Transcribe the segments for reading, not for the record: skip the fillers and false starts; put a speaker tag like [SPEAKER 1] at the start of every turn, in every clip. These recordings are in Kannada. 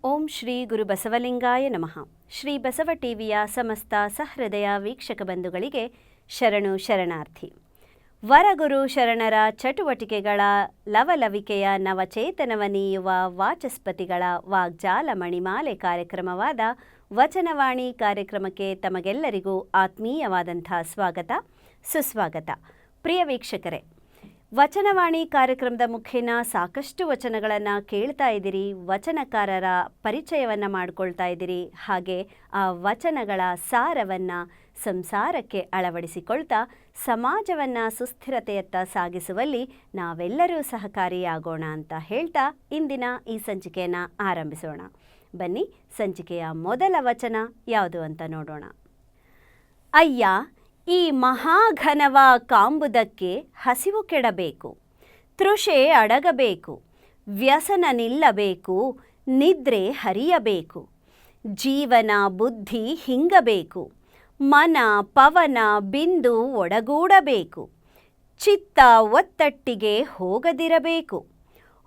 [SPEAKER 1] ಓಂ ಶ್ರೀ ಗುರು ಬಸವಲಿಂಗಾಯ ನಮಃ. ಶ್ರೀ ಬಸವ ಟಿವಿಯ ಸಮಸ್ತ ಸಹೃದಯ ವೀಕ್ಷಕ ಬಂಧುಗಳಿಗೆ ಶರಣು ಶರಣಾರ್ಥಿ. ವರಗುರು ಶರಣರ ಚಟುವಟಿಕೆಗಳ ಲವಲವಿಕೆಯ ನವಚೇತನವ ನೀಯುವ ವಾಚಸ್ಪತಿಗಳ ವಾಗ್ಜಾಲ ಮಣಿಮಾಲೆ ಕಾರ್ಯಕ್ರಮವಾದ ವಚನವಾಣಿ ಕಾರ್ಯಕ್ರಮಕ್ಕೆ ತಮಗೆಲ್ಲರಿಗೂ ಆತ್ಮೀಯವಾದಂಥ ಸ್ವಾಗತ ಸುಸ್ವಾಗತ. ಪ್ರಿಯ ವೀಕ್ಷಕರೇ, ವಚನವಾಣಿ ಕಾರ್ಯಕ್ರಮದ ಮುಖೇನ ಸಾಕಷ್ಟು ವಚನಗಳನ್ನು ಕೇಳ್ತಾ ಇದ್ದೀರಿ, ವಚನಕಾರರ ಪರಿಚಯವನ್ನು ಮಾಡಿಕೊಳ್ತಾ ಇದ್ದೀರಿ. ಹಾಗೆ ಆ ವಚನಗಳ ಸಾರವನ್ನು ಸಂಸಾರಕ್ಕೆ ಅಳವಡಿಸಿಕೊಳ್ತಾ ಸಮಾಜವನ್ನು ಸುಸ್ಥಿರತೆಯತ್ತ ಸಾಗಿಸುವಲ್ಲಿ ನಾವೆಲ್ಲರೂ ಸಹಕಾರಿಯಾಗೋಣ ಅಂತ ಹೇಳ್ತಾ ಇಂದಿನ ಈ ಸಂಚಿಕೆಯನ್ನು ಆರಂಭಿಸೋಣ. ಬನ್ನಿ, ಸಂಚಿಕೆಯ ಮೊದಲ ವಚನ ಯಾವುದು ಅಂತ ನೋಡೋಣ. ಅಯ್ಯ, ಈ ಮಹಾಘನವ ಕಾಂಬುದಕ್ಕೆ ಹಸಿವು ಕೆಡಬೇಕು, ತೃಷೆ ಅಡಗಬೇಕು, ವ್ಯಸನ ನಿಲ್ಲಬೇಕು, ನಿದ್ರೆ ಹರಿಯಬೇಕು, ಜೀವನ ಬುದ್ಧಿ ಹಿಂಗಬೇಕು, ಮನ ಪವನ ಬಿಂದು ಒಡಗೂಡಬೇಕು, ಚಿತ್ತ ಒತ್ತಟ್ಟಿಗೆ ಹೋಗದಿರಬೇಕು,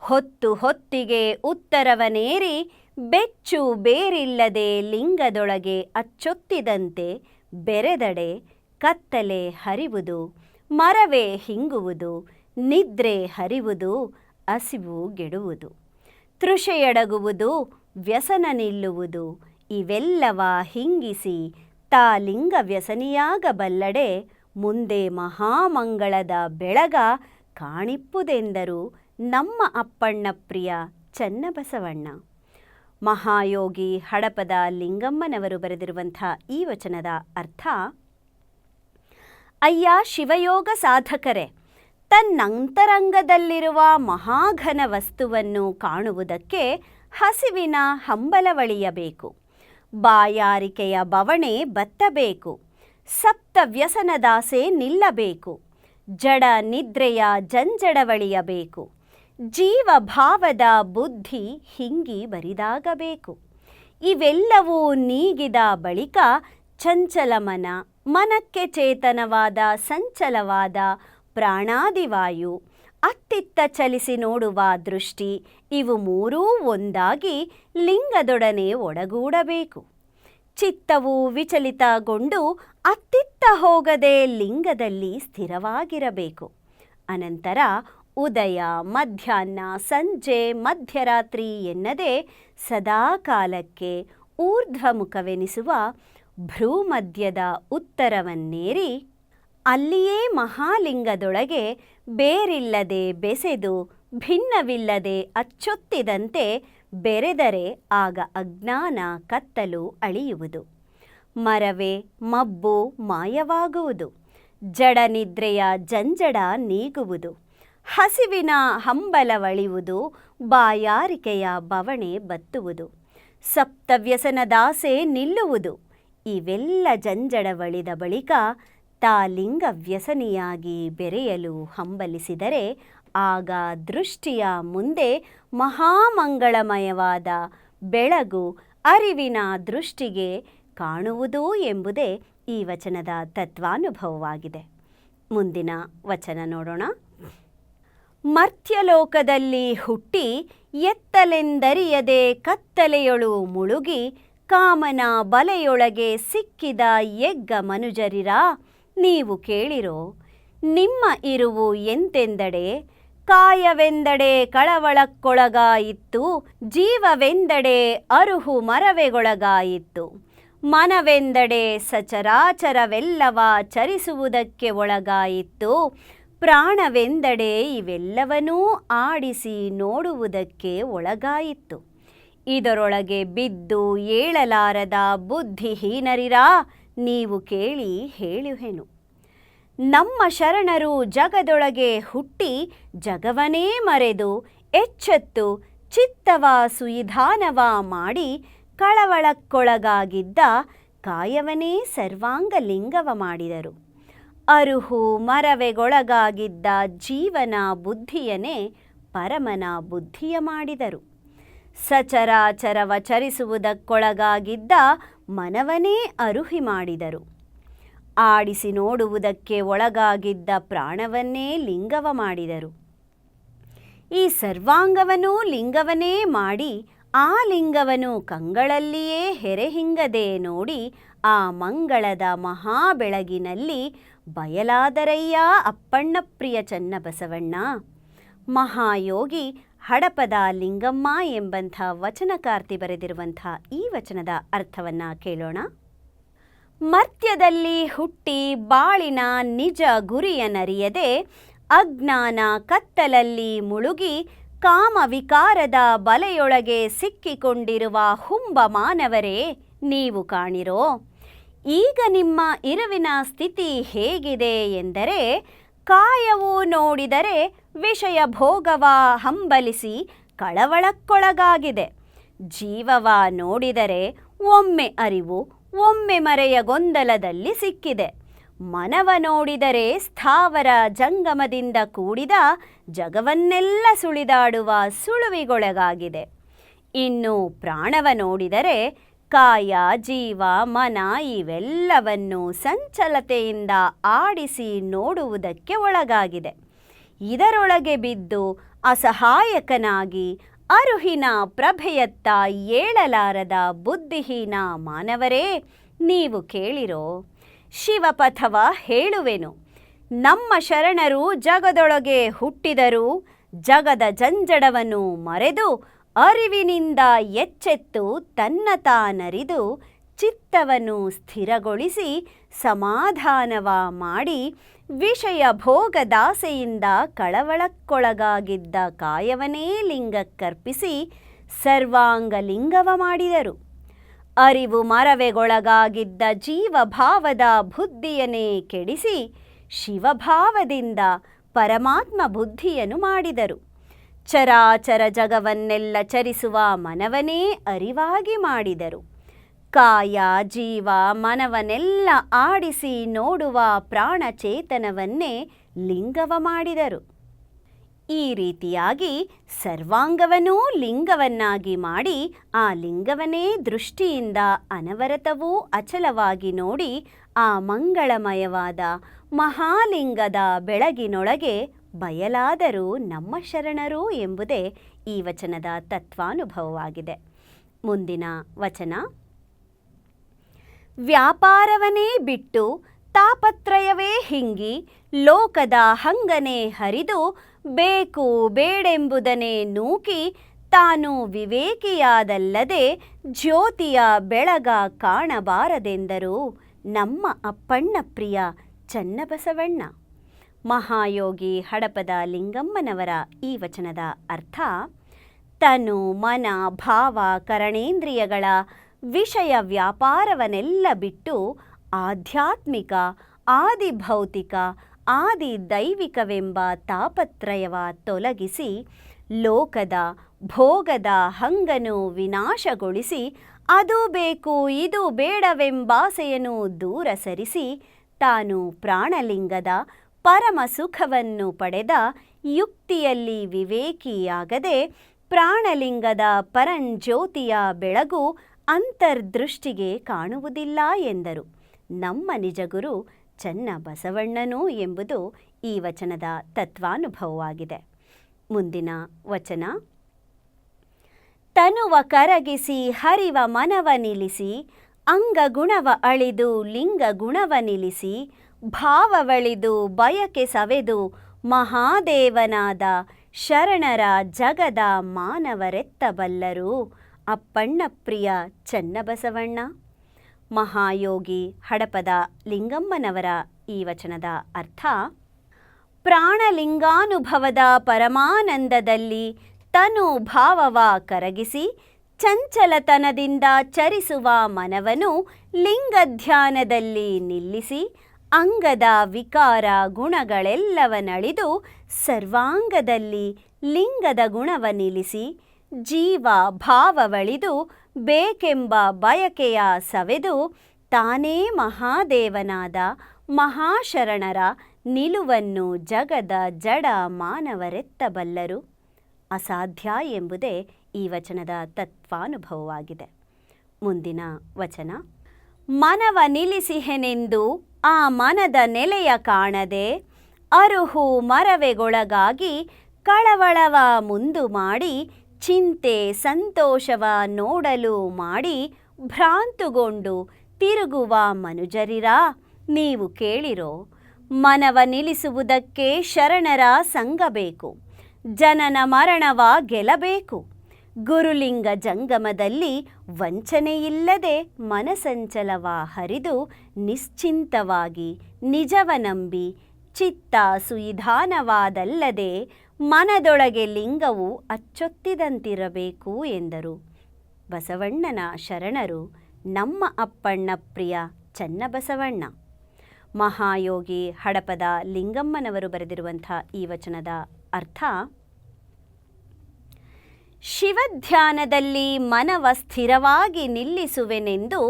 [SPEAKER 1] ಹೊತ್ತು ಹೊತ್ತಿಗೆ ಉತ್ತರವನೇರಿ ಬೆಚ್ಚು ಬೇರಿಲ್ಲದೆ ಲಿಂಗದೊಳಗೆ ಅಚ್ಚೊತ್ತಿದಂತೆ ಬೆರೆದಡೆ ಕತ್ತಲೆ ಹರಿವುದು, ಮರವೇ ಹಿಂಗುವುದು, ನಿದ್ರೆ ಹರಿವುದು, ಹಸಿವು ಗೆಡುವುದು, ತೃಷೆಯಡಗುವುದು, ವ್ಯಸನ ನಿಲ್ಲುವುದು, ಇವೆಲ್ಲವ ಹಿಂಗಿಸಿ ತಾ ಲಿಂಗ ವ್ಯಸನಿಯಾಗಬಲ್ಲಡೆ ಮುಂದೆ ಮಹಾಮಂಗಳದ ಬೆಳಗ ಕಾಣಿಪ್ಪುದೆಂದರು ನಮ್ಮ ಅಪ್ಪಣ್ಣ ಪ್ರಿಯ ಚನ್ನಬಸವಣ್ಣ. ಮಹಾಯೋಗಿ ಹಡಪದ ಲಿಂಗಮ್ಮನವರು ಬರೆದಿರುವಂಥ ಈ ವಚನದ ಅರ್ಥ: ಅಯ್ಯ ಶಿವಯೋಗ ಸಾಧಕರೇ, ತನ್ನಂತರಂಗದಲ್ಲಿರುವ ಮಹಾಘನ ವಸ್ತುವನ್ನು ಕಾಣುವುದಕ್ಕೆ ಹಸಿವಿನ ಹಂಬಲವಳಿಯಬೇಕು, ಬಾಯಾರಿಕೆಯ ಬವಣೆ ಬತ್ತಬೇಕು, ಸಪ್ತ ವ್ಯಸನದಾಸೆ ನಿಲ್ಲಬೇಕು, ಜಡ ನಿದ್ರೆಯ ಜಂಜಡವಳಿಯಬೇಕು, ಜೀವಭಾವದ ಬುದ್ಧಿ ಹಿಂಗಿ ಬರಿದಾಗಬೇಕು. ಇವೆಲ್ಲವೂ ನೀಗಿದ ಬಳಿಕ ಚಂಚಲ ಮನಕ್ಕೆ ಚೇತನವಾದ ಸಂಚಲವಾದ ಪ್ರಾಣಾದಿವಾಯು, ಅತ್ತಿತ್ತ ಚಲಿಸಿ ನೋಡುವ ದೃಷ್ಟಿ, ಇವು ಮೂರೂ ಒಂದಾಗಿ ಲಿಂಗದೊಡನೆ ಒಡಗೂಡಬೇಕು. ಚಿತ್ತವು ವಿಚಲಿತಗೊಂಡು ಅತ್ತಿತ್ತ ಹೋಗದೆ ಲಿಂಗದಲ್ಲಿ ಸ್ಥಿರವಾಗಿರಬೇಕು. ಅನಂತರ ಉದಯ, ಮಧ್ಯಾಹ್ನ, ಸಂಜೆ, ಮಧ್ಯರಾತ್ರಿ ಎನ್ನದೆ ಸದಾಕಾಲಕ್ಕೆ ಊರ್ಧ್ವಮುಖವೆನಿಸುವ ಭ್ರೂಮಧ್ಯದ ಉತ್ತರವನ್ನೇರಿ ಅಲ್ಲಿಯೇ ಮಹಾಲಿಂಗದೊಳಗೆ ಬೇರಿಲ್ಲದೆ ಬೆಸೆದು ಭಿನ್ನವಿಲ್ಲದೆ ಅಚ್ಚೊತ್ತಿದಂತೆ ಬೆರೆದರೆ ಆಗ ಅಜ್ಞಾನ ಕತ್ತಲು ಅಳಿಯುವುದು, ಮರವೇ ಮಬ್ಬು ಮಾಯವಾಗುವುದು, ಜಡನಿದ್ರೆಯ ಜಂಜಡ ನೀಗುವುದು, ಹಸಿವಿನ ಹಂಬಲವಳಿಯುವುದು, ಬಾಯಾರಿಕೆಯ ಬವಣೆ ಬತ್ತುವುದು, ಸಪ್ತವ್ಯಸನದಾಸೆ ನಿಲ್ಲುವುದು. ಇವೆಲ್ಲ ಜಂಜಡವಳಿದ ಬಳಿಕ ತಾ ಲಿಂಗ ವ್ಯಸನಿಯಾಗಿ ಬೆರೆಯಲು ಹಂಬಲಿಸಿದರೆ ಆಗ ದೃಷ್ಟಿಯ ಮುಂದೆ ಮಹಾಮಂಗಳಮಯವಾದ ಬೆಳಗು ಅರಿವಿನ ದೃಷ್ಟಿಗೆ ಕಾಣುವುದು ಎಂಬುದೇ ಈ ವಚನದ ತತ್ವಾನುಭವವಾಗಿದೆ. ಮುಂದಿನ ವಚನ ನೋಡೋಣ. ಮರ್ತ್ಯಲೋಕದಲ್ಲಿ ಹುಟ್ಟಿ ಎತ್ತಲೆಂದರಿಯದೆ ಕತ್ತಲೆಯೊಳು ಮುಳುಗಿ ಕಾಮನ ಬಲೆಯೊಳಗೆ ಸಿಕ್ಕಿದ ಎಗ್ಗ ಮನುಜರಿರ, ನೀವು ಕೇಳಿರೋ ನಿಮ್ಮ ಇರುವು ಎಂತೆಂದಡೆ, ಕಾಯವೆಂದಡೆ ಕಳವಳಕ್ಕೊಳಗಾಯಿತ್ತು, ಜೀವವೆಂದಡೆ ಅರುಹು ಮರವೆಗೊಳಗಾಯಿತ್ತು, ಮನವೆಂದಡೆ ಸಚರಾಚರವೆಲ್ಲವ ಚರಿಸುವುದಕ್ಕೆ ಒಳಗಾಯಿತ್ತು, ಪ್ರಾಣವೆಂದಡೆ ಇವೆಲ್ಲವನ್ನೂ ಆಡಿಸಿ ನೋಡುವುದಕ್ಕೆ ಒಳಗಾಯಿತ್ತು. ಇದರೊಳಗೆ ಬಿದ್ದು ಏಳಲಾರದ ಬುದ್ಧಿಹೀನರಿರ, ನೀವು ಕೇಳಿ ಹೇಳುವೆನು. ನಮ್ಮ ಶರಣರು ಜಗದೊಳಗೆ ಹುಟ್ಟಿ ಜಗವನೇ ಮರೆದು ಎಚ್ಚೆತ್ತು ಚಿತ್ತವ ಸುಯಿಧಾನವ ಮಾಡಿ ಕಳವಳಕ್ಕೊಳಗಾಗಿದ್ದ ಕಾಯವನೇ ಸರ್ವಾಂಗ ಲಿಂಗವ ಮಾಡಿದರು. ಅರುಹು ಮರವೆಗೊಳಗಾಗಿದ್ದ ಜೀವನ ಬುದ್ಧಿಯನ್ನೇ ಪರಮನ ಬುದ್ಧಿಯ ಮಾಡಿದರು. ಸಚರಾಚರವ ಚರಿಸುವುದಕ್ಕೊಳಗಾಗಿದ್ದ ಮನವನೇ ಅರುಹಿ ಮಾಡಿದರು. ಆಡಿಸಿ ನೋಡುವುದಕ್ಕೆ ಒಳಗಾಗಿದ್ದ ಪ್ರಾಣವನ್ನೇ ಲಿಂಗವ ಮಾಡಿದರು. ಈ ಸರ್ವಾಂಗವನ್ನೂ ಲಿಂಗವನ್ನೇ ಮಾಡಿ ಆ ಲಿಂಗವನ್ನು ಕಂಗಳಲ್ಲಿಯೇ ಹೆರೆಹಿಂಗದೆ ನೋಡಿ ಆ ಮಂಗಳದ ಮಹಾಬೆಳಗಿನಲ್ಲಿ ಬಯಲಾದರಯ್ಯ ಅಪ್ಪಣ್ಣಪ್ರಿಯ ಚನ್ನಬಸವಣ್ಣ. ಮಹಾಯೋಗಿ ಹಡಪದ ಲಿಂಗಮ್ಮ ಎಂಬಂಥ ವಚನಕಾರ್ತಿ ಬರೆದಿರುವಂಥ ಈ ವಚನದ ಅರ್ಥವನ್ನು ಕೇಳೋಣ. ಮರ್ತ್ಯದಲ್ಲಿ ಹುಟ್ಟಿ ಬಾಳಿನ ನಿಜ ಗುರಿಯನರಿಯದೆ ಅಜ್ಞಾನ ಕತ್ತಲಲ್ಲಿ ಮುಳುಗಿ ಕಾಮ ವಿಕಾರದ ಬಲೆಯೊಳಗೆ ಸಿಕ್ಕಿಕೊಂಡಿರುವ ಹುಂಬ ಮಾನವರೇ ನೀವು ಕಾಣಿರೋ. ಈಗ ನಿಮ್ಮ ಇರುವಿನ ಸ್ಥಿತಿ ಹೇಗಿದೆ ಎಂದರೆ, ಕಾಯವು ನೋಡಿದರೆ ವಿಷಯ ಭೋಗವ ಹಂಬಲಿಸಿ ಕಳವಳಕ್ಕೊಳಗಾಗಿದೆ. ಜೀವವ ನೋಡಿದರೆ ಒಮ್ಮೆ ಅರಿವು ಒಮ್ಮೆ ಮರೆಯ ಗೊಂದಲದಲ್ಲಿ ಸಿಕ್ಕಿದೆ. ಮನವ ನೋಡಿದರೆ ಸ್ಥಾವರ ಜಂಗಮದಿಂದ ಕೂಡಿದ ಜಗವನ್ನೆಲ್ಲ ಸುಳಿದಾಡುವ ಸುಳುವಿಗೊಳಗಾಗಿದೆ. ಇನ್ನು ಪ್ರಾಣವ ನೋಡಿದರೆ ಕಾಯ ಜೀವ ಮನ ಇವೆಲ್ಲವನ್ನು ಸಂಚಲತೆಯಿಂದ ಆಡಿಸಿ ನೋಡುವುದಕ್ಕೆ ಒಳಗಾಗಿದೆ. ಇದರೊಳಗೆ ಬಿದ್ದು ಅಸಹಾಯಕನಾಗಿ ಅರುಹಿನ ಪ್ರಭೆಯತ್ತ ಏಳಲಾರದ ಬುದ್ಧಿಹೀನ ಮಾನವರೇ ನೀವು ಕೇಳಿರೋ. ಶಿವಪಥವ ಹೇಳುವೆನು. ನಮ್ಮ ಶರಣರು ಜಗದೊಳಗೆ ಹುಟ್ಟಿದರೂ ಜಗದ ಜಂಜಡವನ್ನು ಮರೆದು ಅರಿವಿನಿಂದ ಎಚ್ಚೆತ್ತು ತನ್ನ ತಾನರಿದು ಚಿತ್ತವನ್ನು ಸ್ಥಿರಗೊಳಿಸಿ ಸಮಾಧಾನವ ಮಾಡಿ ವಿಷಯ ಭೋಗದಾಸೆಯಿಂದ ಕಳವಳಕ್ಕೊಳಗಾಗಿದ್ದ ಕಾಯವನೇ ಲಿಂಗಕ್ಕರ್ಪಿಸಿ ಸರ್ವಾಂಗ ಲಿಂಗವ ಮಾಡಿದರು. ಅರಿವು ಮರವೆಗೊಳಗಾಗಿದ್ದ ಜೀವಭಾವದ ಬುದ್ಧಿಯನ್ನೇ ಕೆಡಿಸಿ ಶಿವಭಾವದಿಂದ ಪರಮಾತ್ಮ ಬುದ್ಧಿಯನ್ನು ಮಾಡಿದರು. ಚರಾಚರ ಜಗವನ್ನೆಲ್ಲ ಚರಿಸುವ ಮನವನೇ ಅರಿವಾಗಿ ಮಾಡಿದರು. ಕಾಯ ಜೀವ ಮನವನ್ನೆಲ್ಲ ಆಡಿಸಿ ನೋಡುವ ಪ್ರಾಣಚೇತನವನ್ನೇ ಲಿಂಗವ ಮಾಡಿದರು. ಈ ರೀತಿಯಾಗಿ ಸರ್ವಾಂಗವನ್ನೂ ಲಿಂಗವನ್ನಾಗಿ ಮಾಡಿ ಆ ಲಿಂಗವನ್ನೇ ದೃಷ್ಟಿಯಿಂದ ಅನವರತವೂ ಅಚಲವಾಗಿ ನೋಡಿ ಆ ಮಂಗಳಮಯವಾದ ಮಹಾಲಿಂಗದ ಬೆಳಗಿನೊಳಗೆ ಬಯಲಾದರೂ ನಮ್ಮ ಶರಣರು ಎಂಬುದೇ ಈ ವಚನದ ತತ್ವಾನುಭವವಾಗಿದೆ. ಮುಂದಿನ ವಚನ. ವ್ಯಾಪಾರವನ್ನೇ ಬಿಟ್ಟು ತಾಪತ್ರಯವೇ ಹಿಂಗಿ ಲೋಕದ ಹಂಗನೆ ಹರಿದು ಬೇಕು ಬೇಡೆಂಬುದನ್ನೇ ನೂಕಿ ತಾನು ವಿವೇಕಿಯಾದಲ್ಲದೆ ಜ್ಯೋತಿಯ ಬೆಳಗ ಕಾಣಬಾರದೆಂದರು ನಮ್ಮ ಅಪ್ಪಣ್ಣ ಪ್ರಿಯ ಚನ್ನಬಸವಣ್ಣ. ಮಹಾಯೋಗಿ ಹಡಪದ ಲಿಂಗಮ್ಮನವರ ಈ ವಚನದ ಅರ್ಥ: ತನು ಮನ ಭಾವ ಕರಣೇಂದ್ರಿಯಗಳ ವಿಷಯ ವ್ಯಾಪಾರವನ್ನೆಲ್ಲ ಬಿಟ್ಟು ಆಧ್ಯಾತ್ಮಿಕ ಆದಿಭೌತಿಕ ಆದಿ ದೈವಿಕವೆಂಬ ತಾಪತ್ರಯವ ತೊಲಗಿಸಿ ಲೋಕದ ಭೋಗದ ಹಂಗನು ವಿನಾಶಗೊಳಿಸಿ ಅದು ಬೇಕು ಇದು ಬೇಡವೆಂಬಾಸೆಯನ್ನು ದೂರ ಸರಿಸಿ ತಾನು ಪ್ರಾಣಲಿಂಗದ ಪರಮ ಸುಖವನ್ನು ಪಡೆದ ಯುಕ್ತಿಯಲ್ಲಿ ವಿವೇಕಿಯಾಗದೆ ಪ್ರಾಣಲಿಂಗದ ಪರಂಜ್ಯೋತಿಯ ಬೆಳಗು ಅಂತರ್ದೃಷ್ಟಿಗೆ ಕಾಣುವುದಿಲ್ಲ ಎಂದರು ನಮ್ಮ ನಿಜಗುರು ಚನ್ನಬಸವಣ್ಣನು ಎಂಬುದು ಈ ವಚನದ ತತ್ವಾನುಭವವಾಗಿದೆ. ಮುಂದಿನ ವಚನ. ತನುವ ಕರಗಿಸಿ ಹರಿವ ಮನವ ನಿಲ್ಲಿಸಿ ಅಂಗಗುಣವ ಅಳಿದು ಲಿಂಗ ಗುಣವ ನಿಲ್ಲಿಸಿ ಭಾವವಳಿದು ಬಯಕೆ ಸವೆದು ಮಹಾದೇವನಾದ ಶರಣರ ಜಗದ ಮಾನವರೆತ್ತಬಲ್ಲರು ಅಪ್ಪಣ್ಣ ಪ್ರಿಯ ಚನ್ನಬಸವಣ್ಣ. ಮಹಾಯೋಗಿ ಹಡಪದ ಲಿಂಗಮ್ಮನವರ ಈ ವಚನದ ಅರ್ಥ: ಪ್ರಾಣಲಿಂಗಾನುಭವದ ಪರಮಾನಂದದಲ್ಲಿ ತನು ಭಾವವ ಕರಗಿಸಿ ಚಂಚಲತನದಿಂದ ಚರಿಸುವ ಮನವನ್ನು ಲಿಂಗಧ್ಯಾನದಲ್ಲಿ ನಿಲ್ಲಿಸಿ ಅಂಗದ ವಿಕಾರ ಗುಣಗಳೆಲ್ಲವನಳಿದು ಸರ್ವಾಂಗದಲ್ಲಿ ಲಿಂಗದ ಗುಣವ ನಿಲ್ಲಿಸಿ ಜೀವ ಭಾವವಳಿದು ಬೇಕೆಂಬ ಬಯಕೆಯ ಸವೆದು ತಾನೇ ಮಹಾದೇವನಾದ ಮಹಾಶರಣರ ನಿಲುವನ್ನು ಜಗದ ಜಡ ಮಾನವರೆತ್ತಬಲ್ಲರು. ಅಸಾಧ್ಯ ಎಂಬುದೇ ಈ ವಚನದ ತತ್ವಾನುಭವವಾಗಿದೆ. ಮುಂದಿನ ವಚನ. ಮನವ ನಿಲ್ಲಿಸಿಹೆನೆಂದು ಆ ಮನದ ನೆಲೆಯ ಕಾಣದೆ ಅರುಹು ಮರವೆಗೊಳಗಾಗಿ ಕಳವಳವ ಮುಂದು ಮಾಡಿ ಚಿಂತೆ ಸಂತೋಷವ ನೋಡಲು ಮಾಡಿ ಭ್ರಾಂತುಗೊಂಡು ತಿರುಗುವ ಮನುಜರಿರ ನೀವು ಕೇಳಿರೋ. ಮನವ ನಿಲ್ಲಿಸುವುದಕ್ಕೆ ಶರಣರ ಸಂಗ ಬೇಕು, ಜನನ ಮರಣವ ಗೆಲ್ಲಬೇಕು. ಗುರುಲಿಂಗ ಜಂಗಮದಲ್ಲಿ ವಂಚನೆಯಿಲ್ಲದೆ ಮನಸಂಚಲವ ಹರಿದು ನಿಶ್ಚಿಂತವಾಗಿ ನಿಜವ ನಂಬಿ ಚಿತ್ತ ಸುಯಿಧಾನವಾದಲ್ಲದೆ ಮನದೊಳಗೆ ಲಿಂಗವು ಅಚ್ಚೊತ್ತಿದಂತಿರಬೇಕು ಎಂದರು ಬಸವಣ್ಣನ ಶರಣರು, ನಮ್ಮ ಅಪ್ಪಣ್ಣ ಪ್ರಿಯ ಚನ್ನಬಸವಣ್ಣ. ಮಹಾಯೋಗಿ ಹಡಪದ ಲಿಂಗಮ್ಮನವರು ಬರೆದಿರುವಂಥ ಈ ವಚನದ ಅರ್ಥ: ಶಿವಧ್ಯಾನದಲ್ಲಿ ಮನವ ಸ್ಥಿರವಾಗಿ ನಿಲ್ಲಿಸುವೆನೆಂದು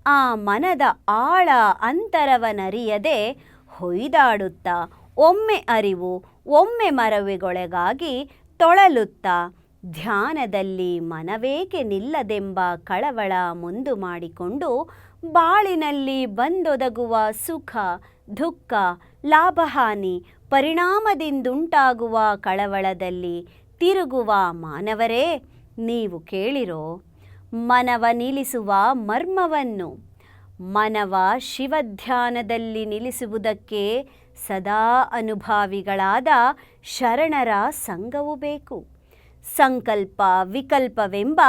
[SPEAKER 1] ಆ ಮನದ ಆಳ ಅಂತರವನರಿಯದೆ ಹೊಯ್ದಾಡುತ್ತಾ ಒಮ್ಮೆ ಅರಿವು ಒಮ್ಮೆ ಮರವಿಗೊಳಗಾಗಿ ತೊಳಲುತ್ತಾ ಧ್ಯಾನದಲ್ಲಿ ಮನವೇಕೆ ನಿಲ್ಲದೆಂಬ ಕಳವಳ ಮುಂದು ಮಾಡಿಕೊಂಡು ಬಾಳಿನಲ್ಲಿ ಬಂದೊದಗುವ ಸುಖ ದುಃಖ ಲಾಭಹಾನಿ ಪರಿಣಾಮದಿಂದುಂಟಾಗುವ ಕಳವಳದಲ್ಲಿ ತಿರುಗುವ ಮಾನವರೇ, ನೀವು ಕೇಳಿರೋ. ಮನವ ನಿಲ್ಲಿಸುವ ಮರ್ಮವನ್ನು. ಮನವ ಶಿವಧ್ಯಾನದಲ್ಲಿ ನಿಲ್ಲಿಸುವುದಕ್ಕೆ ಸದಾ ಅನುಭಾವಿಗಳಾದ ಶರಣರ ಸಂಗವು ಬೇಕು. ಸಂಕಲ್ಪ ವಿಕಲ್ಪವೆಂಬ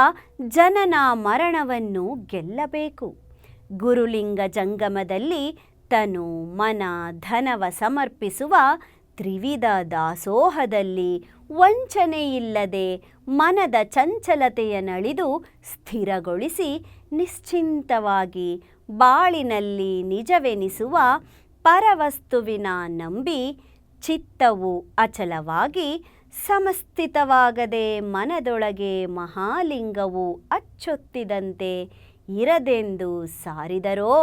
[SPEAKER 1] ಜನನ ಮರಣವನ್ನು ಗೆಲ್ಲಬೇಕು. ಗುರುಲಿಂಗ ಜಂಗಮದಲ್ಲಿ ತನು ಮನ ಧನವ ಸಮರ್ಪಿಸುವ ತ್ರಿವಿಧ ದಾಸೋಹದಲ್ಲಿ ವಂಚನೆಯಿಲ್ಲದೆ ಮನದ ಚಂಚಲತೆಯನ್ನಳಿದು ಸ್ಥಿರಗೊಳಿಸಿ ನಿಶ್ಚಿಂತವಾಗಿ ಬಾಳಿನಲ್ಲಿ ನಿಜವೆನಿಸುವ ಪರವಸ್ತುವಿನ ನಂಬಿ ಚಿತ್ತವು ಅಚಲವಾಗಿ ಸಮಸ್ಥಿತವಾಗದೆ ಮನದೊಳಗೆ ಮಹಾಲಿಂಗವು ಅಚ್ಚೊತ್ತಿದಂತೆ ಇರದೆಂದು ಸಾರಿದರೋ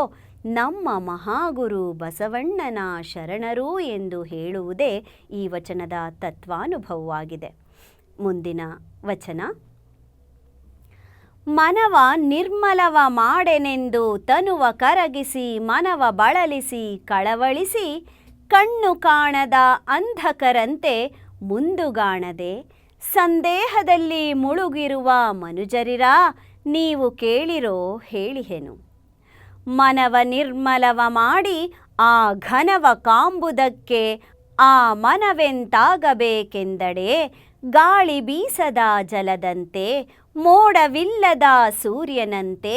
[SPEAKER 1] ನಮ್ಮ ಮಹಾಗುರು ಬಸವಣ್ಣನ ಶರಣರು ಎಂದು ಹೇಳುವುದೇ ಈ ವಚನದ ತತ್ವಾನುಭವವಾಗಿದೆ. ಮುಂದಿನ ವಚನ: ಮನವ ನಿರ್ಮಲವ ಮಾಡೆನೆಂದು ತನುವ ಕರಗಿಸಿ ಮನವ ಬಳಲಿಸಿ ಕಳವಳಿಸಿ ಕಣ್ಣು ಕಾಣದ ಅಂಧಕರಂತೆ ಮುಂದುಗಾಣದೆ ಸಂದೇಹದಲ್ಲಿ ಮುಳುಗಿರುವ ಮನುಜರಿರ ನೀವು ಕೇಳಿರೋ ಹೇಳಿಹೆನು. ಮನವ ನಿರ್ಮಲವ ಮಾಡಿ ಆ ಘನವ ಕಾಂಬುದಕ್ಕೆ ಆ ಮನವೆಂತಾಗಬೇಕೆಂದಡೆ ಗಾಳಿ ಬೀಸದ ಜಲದಂತೆ ಮೋಡವಿಲ್ಲದ ಸೂರ್ಯನಂತೆ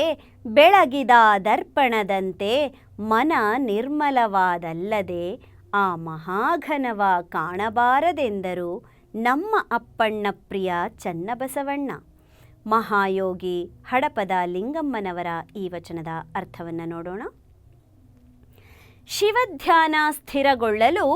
[SPEAKER 1] ಬೆಳಗಿದ ದರ್ಪಣದಂತೆ ಮನ ನಿರ್ಮಲವಾದಲ್ಲದೆ ಆ ಮಹಾಘನವ ಕಾಣಬಾರದೆಂದರು ನಮ್ಮ ಅಪ್ಪಣ್ಣ ಪ್ರಿಯ ಚನ್ನಬಸವಣ್ಣ. ಮಹಾಯೋಗಿ ಹಡಪದ ಲಿಂಗಮ್ಮನವರ ಈ ವಚನದ ಅರ್ಥವನ್ನು ನೋಡೋಣ. ಶಿವಧ್ಯಾನ ಸ್ಥಿರಗೊಳ್ಳಲು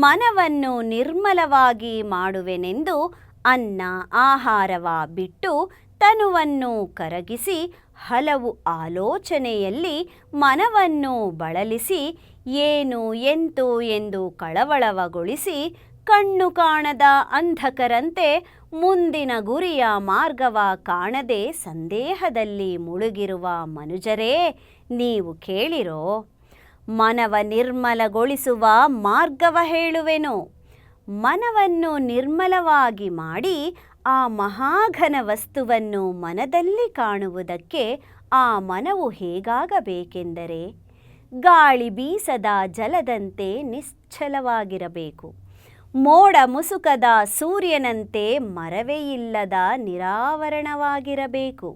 [SPEAKER 1] ಮನವನ್ನು ನಿರ್ಮಲವಾಗಿ ಮಾಡುವೆನೆಂದು ಅನ್ನ ಆಹಾರವ ಬಿಟ್ಟು ತನುವನ್ನು ಕರಗಿಸಿ ಹಲವು ಆಲೋಚನೆಯಲ್ಲಿ ಮನವನ್ನು ಬಳಲಿಸಿ ಏನು ಎಂತು ಎಂದು ಕಳವಳವಗೊಳಿಸಿ ಕಣ್ಣು ಕಾಣದ ಅಂಧಕರಂತೆ ಮುಂದಿನ ಗುರಿಯ ಮಾರ್ಗವ ಕಾಣದೆ ಸಂದೇಹದಲ್ಲಿ ಮುಳುಗಿರುವ ಮನುಜರೇ, ನೀವು ಕೇಳಿರೋ. ಮನವ ನಿರ್ಮಲಗೊಳಿಸುವ ಮಾರ್ಗವ ಹೇಳುವೆನು. ಮನವನ್ನು ನಿರ್ಮಲವಾಗಿ ಮಾಡಿ ಆ ಮಹಾಘನ ವಸ್ತುವನ್ನು ಮನದಲ್ಲಿ ಕಾಣುವುದಕ್ಕೆ ಆ ಮನವು ಹೇಗಾಗಬೇಕೆಂದರೆ ಗಾಳಿ ಬೀಸದ ಜಲದಂತೆ ನಿಶ್ಚಲವಾಗಿರಬೇಕು. ಮೋಡ ಮುಸುಕದ ಸೂರ್ಯನಂತೆ ಮರವೇ ಇಲ್ಲದ ನಿರಾವರಣವಾಗಿರಬೇಕು.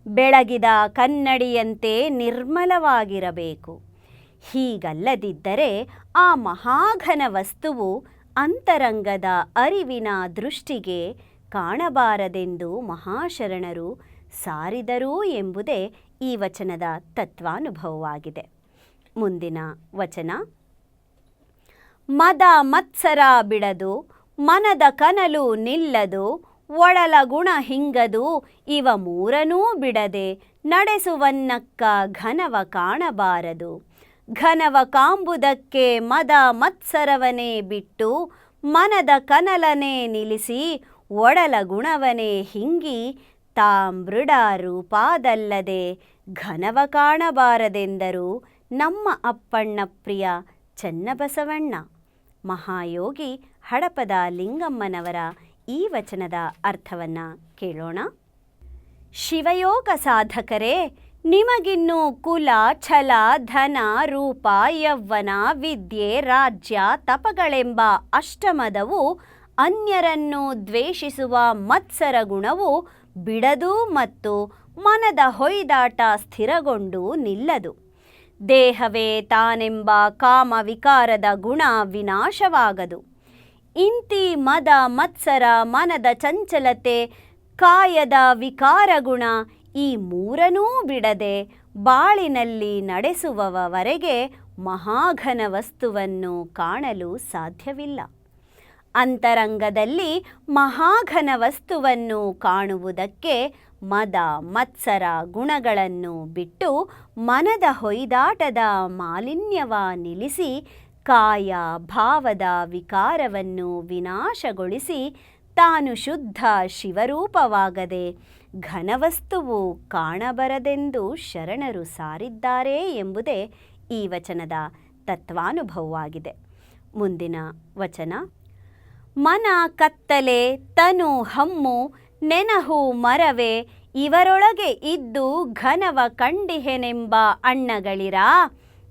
[SPEAKER 1] ಬೆಳಗಿದ ಕನ್ನಡಿಯಂತೆ ನಿರ್ಮಲವಾಗಿರಬೇಕು. ಹೀಗಲ್ಲದಿದ್ದರೆ ಆ ಮಹಾಘನ ವಸ್ತುವು ಅಂತರಂಗದ ಅರಿವಿನ ದೃಷ್ಟಿಗೆ ಕಾಣಬಾರದೆಂದು ಮಹಾಶರಣರು ಸಾರಿದರು ಎಂಬುದೇ ಈ ವಚನದ ತತ್ವಾನುಭವವಾಗಿದೆ. ಮುಂದಿನ ವಚನ: ಮದ ಮತ್ಸರ ಬಿಡದು ಮನದ ಕನಲು ನಿಲ್ಲದು ಒಳಲ ಗುಣ ಹಿಂಗದು ಇವ ಮೂರನೂ ಬಿಡದೆ ನಡೆಸುವನ್ನಕ್ಕ ಘನವ ಕಾಣಬಾರದು. ಘನವ ಕಾಂಬುದಕ್ಕೆ ಮದ ಮತ್ಸರವನೇ ಬಿಟ್ಟು ಮನದ ಕನಲನೆ ನಿಲ್ಲಿಸಿ ಒಡಲ ಗುಣವನೇ ಹಿಂಗಿ ತಾಮೃಡ ರೂಪಾದಲ್ಲದೆ ಘನವ ಕಾಣಬಾರದೆಂದರು ನಮ್ಮ ಅಪ್ಪಣ್ಣ ಪ್ರಿಯ ಚನ್ನಬಸವಣ್ಣ. ಮಹಾಯೋಗಿ ಹಡಪದ ಲಿಂಗಮ್ಮನವರ ಈ ವಚನದ ಅರ್ಥವನ್ನು ಕೇಳೋಣ. ಶಿವಯೋಗ ಸಾಧಕರೇ, ನಿಮಗಿನ್ನು ಕುಲ, ಛಲ, ಧನ, ರೂಪ, ಯೌವನ, ವಿದ್ಯೆ, ರಾಜ್ಯ, ತಪಗಳೆಂಬ ಅಷ್ಟಮದವು, ಅನ್ಯರನ್ನು ದ್ವೇಷಿಸುವ ಮತ್ಸರ ಗುಣವು ಬಿಡದು ಮತ್ತು ಮನದ ಹೊಯ್ದಾಟ ಸ್ಥಿರಗೊಂಡು ನಿಲ್ಲದು. ದೇಹವೇ ತಾನೆಂಬ ಕಾಮ ವಿಕಾರದ ಗುಣ ವಿನಾಶವಾಗದು. ಇಂತಿ ಮದ ಮತ್ಸರ, ಮನದ ಚಂಚಲತೆ, ಕಾಯದ ವಿಕಾರ ಗುಣ, ಈ ಮೂರನ್ನೂ ಬಿಡದೆ ಬಾಳಿನಲ್ಲಿ ನಡೆಸುವವರೆಗೆ ಮಹಾಘನ ವಸ್ತುವನ್ನು ಕಾಣಲು ಸಾಧ್ಯವಿಲ್ಲ. ಅಂತರಂಗದಲ್ಲಿ ಮಹಾಘನ ವಸ್ತುವನ್ನು ಕಾಣುವುದಕ್ಕೆ ಮದ ಮತ್ಸರ ಗುಣಗಳನ್ನು ಬಿಟ್ಟು ಮನದ ಹೊಯ್ದಾಟದ ಮಾಲಿನ್ಯವ ನಿಲ್ಲಿಸಿ ಕಾಯ ಭಾವದ ವಿಕಾರವನ್ನು ವಿನಾಶಗೊಳಿಸಿ ತಾನು ಶುದ್ಧ ಶಿವರೂಪವಾಗದೆ ಘನವಸ್ತುವು ಕಾಣಬರದೆಂದು ಶರಣರು ಸಾರಿದ್ದಾರೆ ಎಂಬುದೇ ಈ ವಚನದ ತತ್ವಾನುಭವವಾಗಿದೆ. ಮುಂದಿನ ವಚನ: ಮನ ಕತ್ತಲೆ, ತನು ಹಮ್ಮು, ನೆನಹು ಮರವೇ, ಇವರೊಳಗೆ ಇದ್ದು ಘನವ ಕಂಡಿಹೆನೆಂಬ ಅಣ್ಣಗಳಿರಾ,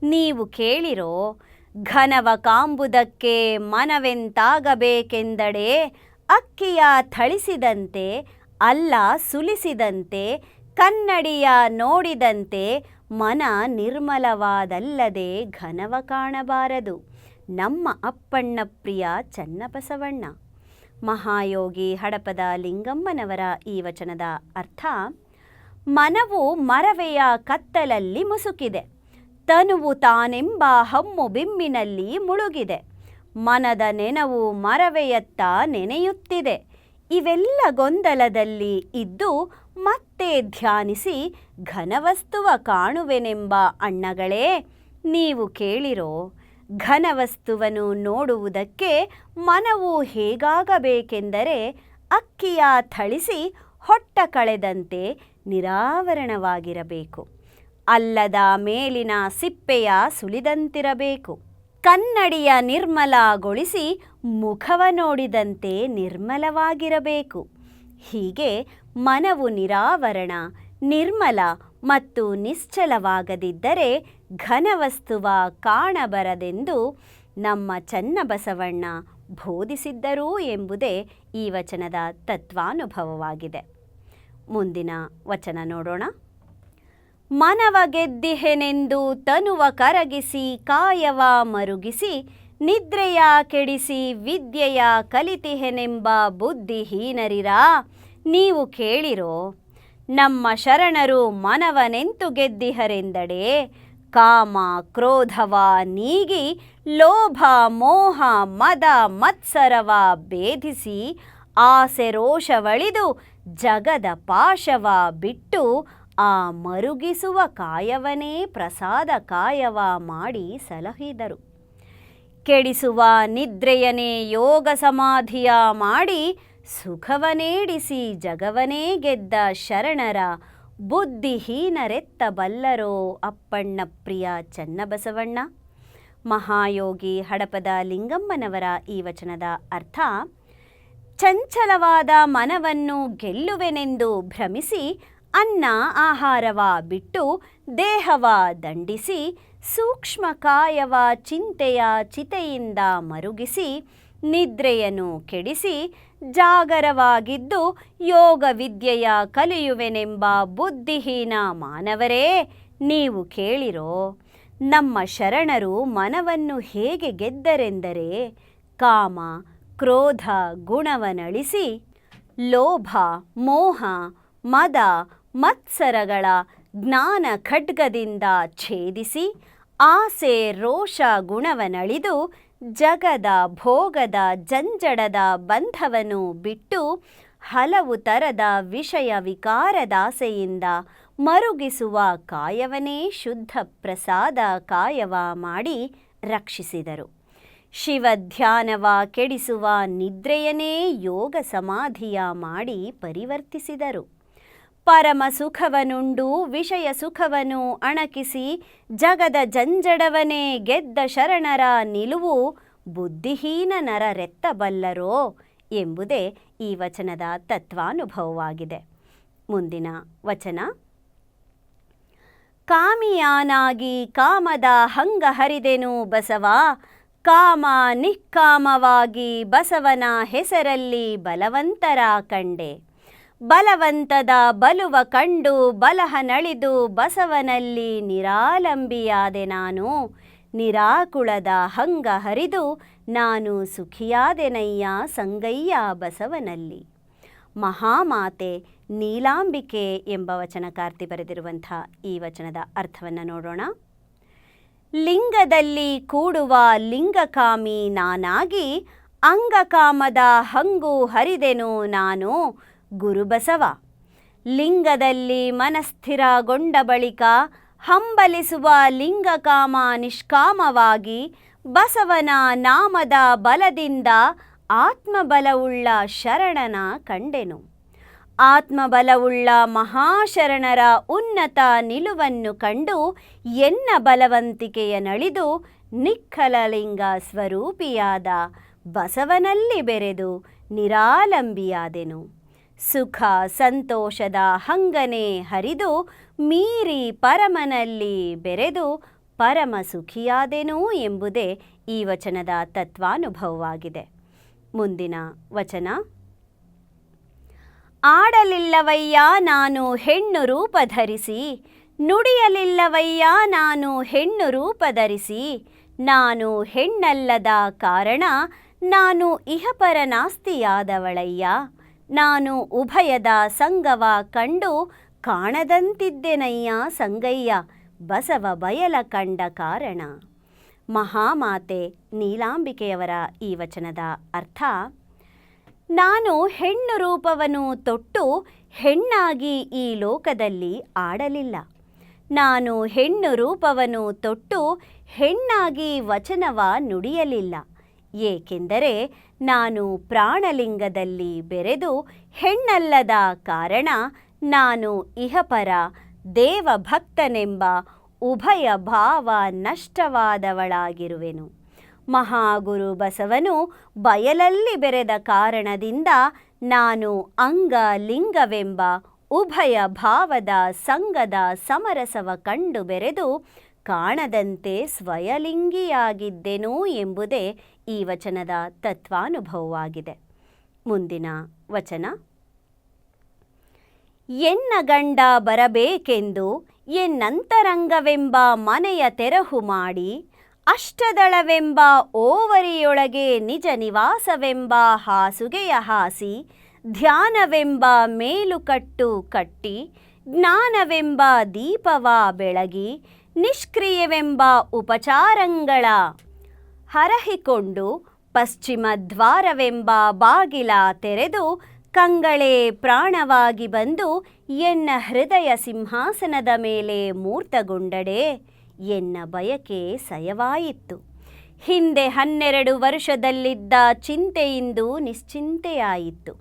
[SPEAKER 1] ನೀವು ಕೇಳಿರೋ. ಘನವ ಕಾಂಬುದಕ್ಕೆ ಮನವೆಂತಾಗಬೇಕೆಂದಡೆ, ಅಕ್ಕಿಯ ಥಳಿಸಿದಂತೆ ಅಲ್ಲ ಸುಲಿಸಿದಂತೆ, ಕನ್ನಡಿಯ ನೋಡಿದಂತೆ ಮನ ನಿರ್ಮಲವಾದಲ್ಲದೆ ಘನವ ಕಾಣಬಾರದು. ನಮ್ಮ ಅಪ್ಪಣ್ಣ ಪ್ರಿಯ ಚನ್ನಬಸವಣ್ಣ. ಮಹಾಯೋಗಿ ಹಡಪದ ಲಿಂಗಮ್ಮನವರ ಈ ವಚನದ ಅರ್ಥ: ಮನವು ಮರವೆಯ ಕತ್ತಲಲ್ಲಿ ಮುಸುಕಿದೆ, ತನುವು ತಾನೆಂಬ ಹಮ್ಮು ಬಿಮ್ಮಿನಲ್ಲಿ ಮುಳುಗಿದೆ, ಮನದ ನೆನವು ಮರವೆಯತ್ತ ನೆನೆಯುತ್ತಿದೆ. ಇವೆಲ್ಲ ಗೊಂದಲದಲ್ಲಿ ಇದ್ದು ಮತ್ತೆ ಧ್ಯಾನಿಸಿ ಘನವಸ್ತುವ ಕಾಣುವೆನೆಂಬ ಅಣ್ಣಗಳೇ, ನೀವು ಕೇಳಿರೋ. ಘನವಸ್ತುವನ್ನು ನೋಡುವುದಕ್ಕೆ ಮನವು ಹೇಗಾಗಬೇಕೆಂದರೆ ಅಕ್ಕಿಯ ಥಳಿಸಿ ಹೊಟ್ಟ ಕಳೆದಂತೆ ನಿರಾವರಣವಾಗಿರಬೇಕು. ಅಲ್ಲದ ಮೇಲಿನ ಸಿಪ್ಪೆಯ ಸುಲಿದಂತಿರಬೇಕು. ಕನ್ನಡಿಯ ನಿರ್ಮಲಗೊಳಿಸಿ ಮುಖವ ನೋಡಿದಂತೆ ನಿರ್ಮಲವಾಗಿರಬೇಕು. ಹೀಗೆ ಮನವು ನಿರಾವರಣ, ನಿರ್ಮಲ ಮತ್ತು ನಿಶ್ಚಲವಾಗದಿದ್ದರೆ ಘನವಸ್ತುವ ಕಾಣಬರದೆಂದು ನಮ್ಮ ಚನ್ನಬಸವಣ್ಣ ಬೋಧಿಸಿದ್ದರು ಎಂಬುದೇ ಈ ವಚನದ ತತ್ವಾನುಭವವಾಗಿದೆ. ಮುಂದಿನ ವಚನ ನೋಡೋಣ. ಮನವ ಗೆದ್ದಿಹೆನೆಂದು ತನುವ ಕರಗಿಸಿ ಕಾಯವ ಮರುಗಿಸಿ, ನಿದ್ರೆಯ ಕೆಡಿಸಿ ವಿದ್ಯೆಯ ಕಲಿತಿಹೆನೆಂಬ ಬುದ್ಧಿಹೀನರಿರಾ, ನೀವು ಕೇಳಿರೋ. ನಮ್ಮ ಶರಣರು ಮನವನೆಂತು ಗೆದ್ದಿಹರೆಂದಡೆ, ಕಾಮ ಕ್ರೋಧವ ನೀಗಿ ಲೋಭ ಮೋಹ ಮದ ಮತ್ಸರವ ಭೇದಿಸಿ ಆಸೆ ರೋಷವಳಿದು ಜಗದ ಪಾಶವ ಬಿಟ್ಟು ಆ ಮರುಗಿಸುವ ಕಾಯವನೇ ಪ್ರಸಾದ ಕಾಯವ ಮಾಡಿ ಸಲಹಿದರು. ಕೆಡಿಸುವ ನಿದ್ರೆಯನೇ ಯೋಗ ಸಮಾಧಿಯ ಮಾಡಿ ಸುಖವನೇಡಿಸಿ ಜಗವನೇ ಗೆದ್ದ ಶರಣರ ಬುದ್ಧಿಹೀನರೆತ್ತಬಲ್ಲರೋ ಅಪ್ಪಣ್ಣ ಪ್ರಿಯ ಚನ್ನಬಸವಣ್ಣ. ಮಹಾಯೋಗಿ ಹಡಪದ ಲಿಂಗಮ್ಮನವರ ಈ ವಚನದ ಅರ್ಥ: ಚಂಚಲವಾದ ಮನವನ್ನು ಗೆಲ್ಲುವೆನೆಂದು ಭ್ರಮಿಸಿ ಅನ್ನ ಆಹಾರವ ಬಿಟ್ಟು ದೇಹವ ದಂಡಿಸಿ ಸೂಕ್ಷ್ಮ ಕಾಯವ ಚಿಂತೆಯ ಚಿತೆಯಿಂದ ಮರುಗಿಸಿ ನಿದ್ರೆಯನ್ನು ಕೆಡಿಸಿ ಜಾಗರವಾಗಿದ್ದು ಯೋಗ ವಿದ್ಯೆಯ ಕಲಿಯುವೆನೆಂಬ ಬುದ್ಧಿಹೀನ ಮಾನವರೇ, ನೀವು ಕೇಳಿರೋ. ನಮ್ಮ ಶರಣರು ಮನವನ್ನು ಹೇಗೆ ಗೆದ್ದರೆಂದರೆ ಕಾಮ ಕ್ರೋಧ ಗುಣವನಳಿಸಿ ಲೋಭ ಮೋಹ ಮದ ಮತ್ಸರಗಳ ಜ್ಞಾನ ಖಡ್ಗದಿಂದ ಛೇದಿಸಿ ಆಸೆ ರೋಷ ಗುಣವನಳಿದು ಜಗದ ಭೋಗದ ಜಂಜಡದ ಬಂಧವನ್ನು ಬಿಟ್ಟು ಹಲವು ತರದ ವಿಷಯ ವಿಕಾರದಾಸೆಯಿಂದ ಮರುಗಿಸುವ ಕಾಯವನೇ ಶುದ್ಧ ಪ್ರಸಾದ ಕಾಯವ ಮಾಡಿ ರಕ್ಷಿಸಿದರು. ಶಿವಧ್ಯಾನವ ಕೆಡಿಸುವ ನಿದ್ರೆಯನೇ ಯೋಗ ಸಮಾಧಿಯ ಮಾಡಿ ಪರಿವರ್ತಿಸಿದರು. ಪರಮ ಸುಖವನುಂಡು ವಿಷಯ ಸುಖವನ್ನು ಅಣಕಿಸಿ ಜಗದ ಜಂಜಡವನೇ ಗೆದ್ದ ಶರಣರ ನಿಲುವು ಬುದ್ಧಿಹೀನ ನರರೆತ್ತಬಲ್ಲರೋ ಎಂಬುದೇ ಈ ವಚನದ ತತ್ವಾನುಭವವಾಗಿದೆ. ಮುಂದಿನ ವಚನ. ಕಾಮಿಯಾನಾಗಿ ಕಾಮದ ಹಂಗ ಹರಿದೆನು ಬಸವ, ಕಾಮ ನಿಷ್ಕಾಮವಾಗಿ ಬಸವನ ಹೆಸರಲ್ಲಿ ಬಲವಂತರ ಕಂಡೆ. ಬಲವಂತದ ಬಲುವ ಕಂಡು ಬಲಹನಳಿದು ಬಸವನಲ್ಲಿ ನಿರಾಲಂಬಿಯಾದೆ ನಾನು. ನಿರಾಕುಳದ ಹಂಗ ಹರಿದು ನಾನು ಸುಖಿಯಾದೆನಯ್ಯ ಸಂಗಯ್ಯ ಬಸವನಲ್ಲಿ. ಮಹಾಮಾತೆ ನೀಲಾಂಬಿಕೆ ಎಂಬ ವಚನಕಾರ್ತಿ ಬರೆದಿರುವಂಥ ಈ ವಚನದ ಅರ್ಥವನ್ನು ನೋಡೋಣ. ಲಿಂಗದಲ್ಲಿ ಕೂಡುವ ಲಿಂಗಕಾಮಿ ನಾನಾಗಿ, ಅಂಗಕಾಮದ ಹಂಗು ಹರಿದೆನು ನಾನು ಗುರುಬಸವ. ಲಿಂಗದಲ್ಲಿ ಮನಸ್ಥಿರಗೊಂಡ ಬಳಿಕ ಹಂಬಲಿಸುವ ಲಿಂಗಕಾಮ ನಿಷ್ಕಾಮವಾಗಿ, ಬಸವನ ನಾಮದ ಬಲದಿಂದ ಆತ್ಮಬಲವುಳ್ಳ ಶರಣನ ಕಂಡೆನು. ಆತ್ಮಬಲವುಳ್ಳ ಮಹಾಶರಣರ ಉನ್ನತ ನಿಲುವನ್ನು ಕಂಡು ಎನ್ನ ಬಲವಂತಿಕೆಯ ನಳಿದು ನಿಖಲಲಿಂಗ ಸ್ವರೂಪಿಯಾದ ಬಸವನಲ್ಲಿ ಬೆರೆದು ನಿರಾಲಂಬಿಯಾದೆನು. ಸುಖ ಸಂತೋಷದ ಹಂಗನೆ ಹರಿದು ಮೀರಿ ಪರಮನಲ್ಲಿ ಬೆರೆದು ಪರಮ ಸುಖಿಯಾದೆನು ಎಂಬುದೇ ಈ ವಚನದ ತತ್ವಾನುಭವವಾಗಿದೆ. ಮುಂದಿನ ವಚನ. ಆಡಲಿಲ್ಲವಯ್ಯ ನಾನು ಹೆಣ್ಣು ರೂಪ ಧರಿಸಿ, ನುಡಿಯಲಿಲ್ಲವಯ್ಯ ನಾನು ಹೆಣ್ಣು ರೂಪ ಧರಿಸಿ, ನಾನು ಹೆಣ್ಣಲ್ಲದ ಕಾರಣ ನಾನು ಇಹಪರ ನಾಸ್ತಿಯಾದವಳಯ್ಯ. ನಾನು ಉಭಯದ ಸಂಗವ ಕಂಡು ಕಾಣದಂತಿದ್ದೆನಯ್ಯ ಸಂಗಯ್ಯ ಬಸವ ಬಯಲ ಕಂಡ ಕಾರಣ. ಮಹಾಮಾತೆ ನೀಲಾಂಬಿಕೆಯವರ ಈ ವಚನದ ಅರ್ಥ. ನಾನು ಹೆಣ್ಣು ರೂಪವನ್ನು ತೊಟ್ಟು ಹೆಣ್ಣಾಗಿ ಈ ಲೋಕದಲ್ಲಿ ಆಡಲಿಲ್ಲ. ನಾನು ಹೆಣ್ಣು ರೂಪವನ್ನು ತೊಟ್ಟು ಹೆಣ್ಣಾಗಿ ವಚನವ ನುಡಿಯಲಿಲ್ಲ. ಏಕೆಂದರೆ ನಾನು ಪ್ರಾಣಲಿಂಗದಲ್ಲಿ ಬೆರೆದು ಹೆಣ್ಣಲ್ಲದ ಕಾರಣ ನಾನು ಇಹಪರ ದೇವಭಕ್ತನೆಂಬ ಉಭಯ ಭಾವ ನಷ್ಟವಾದವಳಾಗಿರುವೆನು. ಮಹಾಗುರು ಬಸವನು ಬಯಲಲ್ಲಿ ಬೆರೆದ ಕಾರಣದಿಂದ ನಾನು ಅಂಗ ಲಿಂಗವೆಂಬ ಉಭಯ ಭಾವದ ಸಂಗದ ಸಮರಸವ ಕಂಡು ಬೆರೆದು ಕಾಣದಂತೆ ಸ್ವಯಲಿಂಗಿಯಾಗಿದ್ದೆನು ಎಂಬುದೇ ಈ ವಚನದ ತತ್ವಾನುಭವವಾಗಿದೆ. ಮುಂದಿನ ವಚನ. ಎನ್ನ ಗಂಡ ಬರಬೇಕೆಂದು ಎನ್ನಂತರಂಗವೆಂಬ ಮನೆಯ ತೆರಹು ಮಾಡಿ, ಅಷ್ಟದಳವೆಂಬ ಓವರಿಯೊಳಗೆ ನಿಜ ನಿವಾಸವೆಂಬ ಹಾಸುಗೆಯ ಹಾಸಿ, ಧ್ಯಾನವೆಂಬ ಮೇಲುಕಟ್ಟು ಕಟ್ಟಿ, ಜ್ಞಾನವೆಂಬ ದೀಪವ ಬೆಳಗಿ, ನಿಷ್ಕ್ರಿಯವೆಂಬ ಉಪಚಾರಂಗಳ ಹರಹಿಕೊಂಡು, ಪಶ್ಚಿಮ ದ್ವಾರವೆಂಬ ಬಾಗಿಲ ತೆರೆದು ಕಂಗಳೇ ಪ್ರಾಣವಾಗಿ ಬಂದು ಎನ್ನ ಹೃದಯ ಸಿಂಹಾಸನದ ಮೇಲೆ ಮೂರ್ತಗೊಂಡಡೆ ಎನ್ನ ಬಯಕೆ ಸಯವಾಯಿತು. ಹಿಂದೆ 12 ವರ್ಷದಲ್ಲಿದ್ದ ಚಿಂತೆಯಿಂದು ನಿಶ್ಚಿಂತೆಯಾಯಿತು.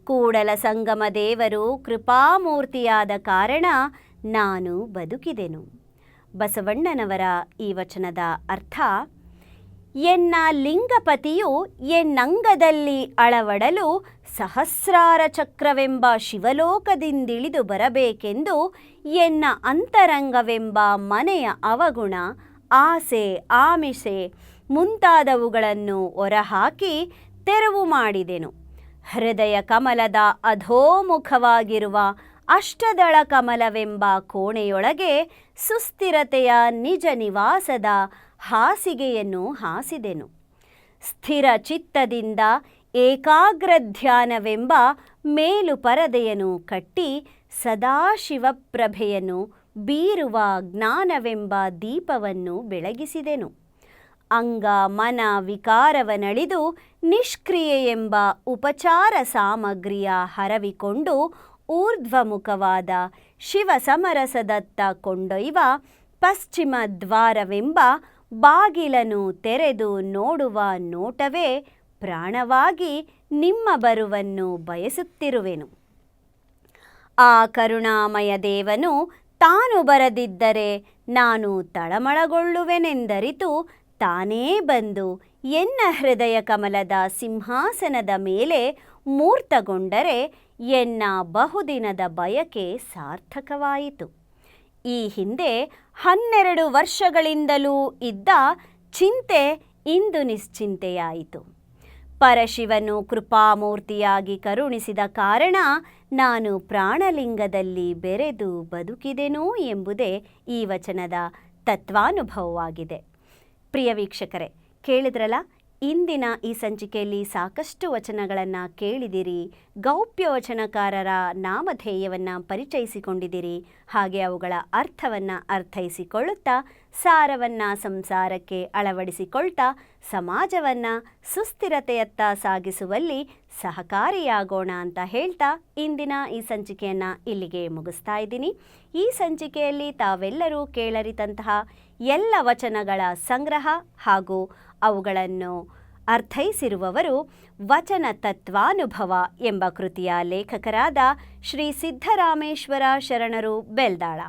[SPEAKER 1] ಕೂಡಲ ಸಂಗಮ ದೇವರು ಕೃಪಾಮೂರ್ತಿಯಾದ ಕಾರಣ ನಾನು ಬದುಕಿದೆನು. ಬಸವಣ್ಣನವರ ಈ ವಚನದ ಅರ್ಥ. ಎನ್ನ ಲಿಂಗಪತಿಯು ಎನ್ನಂಗದಲ್ಲಿ ಅಳವಡಲು ಸಹಸ್ರಾರ ಚಕ್ರವೆಂಬ ಶಿವಲೋಕದಿಂದಿಳಿದು ಬರಬೇಕೆಂದು ಎನ್ನ ಅಂತರಂಗವೆಂಬ ಮನೆಯ ಅವಗುಣ, ಆಸೆ, ಆಮಿಷೆ ಮುಂತಾದವುಗಳನ್ನು ಹೊರಹಾಕಿ ತೆರವು ಮಾಡಿದೆನು. ಹೃದಯ ಕಮಲದ ಅಧೋಮುಖವಾಗಿರುವ ಅಷ್ಟದಳ ಕಮಲವೆಂಬ ಕೋಣೆಯೊಳಗೆ ಸುಸ್ಥಿರತೆಯ ನಿಜ ನಿವಾಸದ ಹಾಸಿಗೆಯನ್ನು ಹಾಸಿದೆನು. ಸ್ಥಿರ ಚಿತ್ತದಿಂದ ಏಕಾಗ್ರ ಧ್ಯಾನವೆಂಬ ಮೇಲು ಪರದೆಯನ್ನು ಕಟ್ಟಿ ಸದಾಶಿವಪ್ರಭೆಯನ್ನು ಬೀರುವ ಜ್ಞಾನವೆಂಬ ದೀಪವನ್ನು ಬೆಳಗಿಸಿದೆನು. ಅಂಗ ಮನ ವಿಕಾರವನಳಿದು ನಿಷ್ಕ್ರಿಯೆ ಎಂಬ ಉಪಚಾರ ಸಾಮಗ್ರಿಯ ಹರವಿಕೊಂಡು ಊರ್ಧ್ವಮುಖವಾದ ಶಿವ ಸಮರಸದತ್ತ ಕೊಂಡೊಯ್ವ ಪಶ್ಚಿಮ ದ್ವಾರವೆಂಬ ಬಾಗಿಲನ್ನು ತೆರೆದು ನೋಡುವ ನೋಟವೇ ಪ್ರಾಣವಾಗಿ ನಿಮ್ಮ ಬರುವನ್ನು ಬಯಸುತ್ತಿರುವೆನು. ಆ ಕರುಣಾಮಯ ದೇವನು ತಾನು ಬರದಿದ್ದರೆ ನಾನು ತಳಮಳಗೊಳ್ಳುವೆನೆಂದರಿತು ತಾನೇ ಬಂದು ಎನ್ನ ಹೃದಯ ಕಮಲದ ಸಿಂಹಾಸನದ ಮೇಲೆ ಮೂರ್ತಗೊಂಡರೆ ಎನ್ನ ಬಹುದಿನದ ಬಯಕೆ ಸಾರ್ಥಕವಾಯಿತು. ಈ ಹಿಂದೆ 12 ವರ್ಷಗಳಿಂದಲೂ ಇದ್ದ ಚಿಂತೆ ಇಂದು ನಿಶ್ಚಿಂತೆಯಾಯಿತು. ಪರಶಿವನು ಕೃಪಾಮೂರ್ತಿಯಾಗಿ ಕರುಣಿಸಿದ ಕಾರಣ ನಾನು ಪ್ರಾಣಲಿಂಗದಲ್ಲಿ ಬೆರೆದು ಬದುಕಿದೆನು ಎಂಬುದೇ ಈ ವಚನದ ತತ್ವಾನುಭವವಾಗಿದೆ. ಪ್ರಿಯ ವೀಕ್ಷಕರೇ, ಕೇಳಿದ್ರಲ್ಲ, ಇಂದಿನ ಈ ಸಂಚಿಕೆಯಲ್ಲಿ ಸಾಕಷ್ಟು ವಚನಗಳನ್ನು ಕೇಳಿದಿರಿ, ಗೌಪ್ಯ ವಚನಕಾರರ ನಾಮಧೇಯವನ್ನು ಪರಿಚಯಿಸಿಕೊಂಡಿದ್ದೀರಿ, ಹಾಗೆ ಅವುಗಳ ಅರ್ಥವನ್ನು ಅರ್ಥೈಸಿಕೊಳ್ಳುತ್ತಾ ಸಾರವನ್ನು ಸಂಸಾರಕ್ಕೆ ಅಳವಡಿಸಿಕೊಳ್ತಾ ಸಮಾಜವನ್ನು ಸುಸ್ಥಿರತೆಯತ್ತ ಸಾಗಿಸುವಲ್ಲಿ ಸಹಕಾರಿಯಾಗೋಣ ಅಂತ ಹೇಳ್ತಾ ಇಂದಿನ ಈ ಸಂಚಿಕೆಯನ್ನು ಇಲ್ಲಿಗೆ ಮುಗಿಸ್ತಾ ಇದ್ದೀನಿ. ಈ ಸಂಚಿಕೆಯಲ್ಲಿ ತಾವೆಲ್ಲರೂ ಕೇಳರಿತಂತಹ ಎಲ್ಲ ವಚನಗಳ ಸಂಗ್ರಹ ಹಾಗೂ ಅವುಗಳನ್ನು ಅರ್ಥೈಸಿರುವವರು ವಚನ ತತ್ವಾನುಭವ ಎಂಬ ಕೃತಿಯ ಲೇಖಕರಾದ ಶ್ರೀ ಸಿದ್ಧರಾಮೇಶ್ವರ ಶರಣರು ಬೆಲ್ದಾಳ.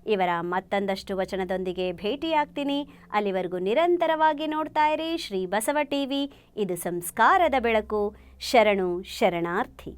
[SPEAKER 1] ಇವರ ಮತ್ತೊಂದಷ್ಟು ವಚನದೊಂದಿಗೆ ಭೇಟಿಯಾಗ್ತೀನಿ. ಅಲ್ಲಿವರೆಗೂ ನಿರಂತರವಾಗಿ ನೋಡ್ತಾ ಇರಿ ಶ್ರೀ ಬಸವ ಟಿವಿ. ಇದು ಸಂಸ್ಕಾರದ ಬೆಳಕು. ಶರಣು ಶರಣಾರ್ಥಿ.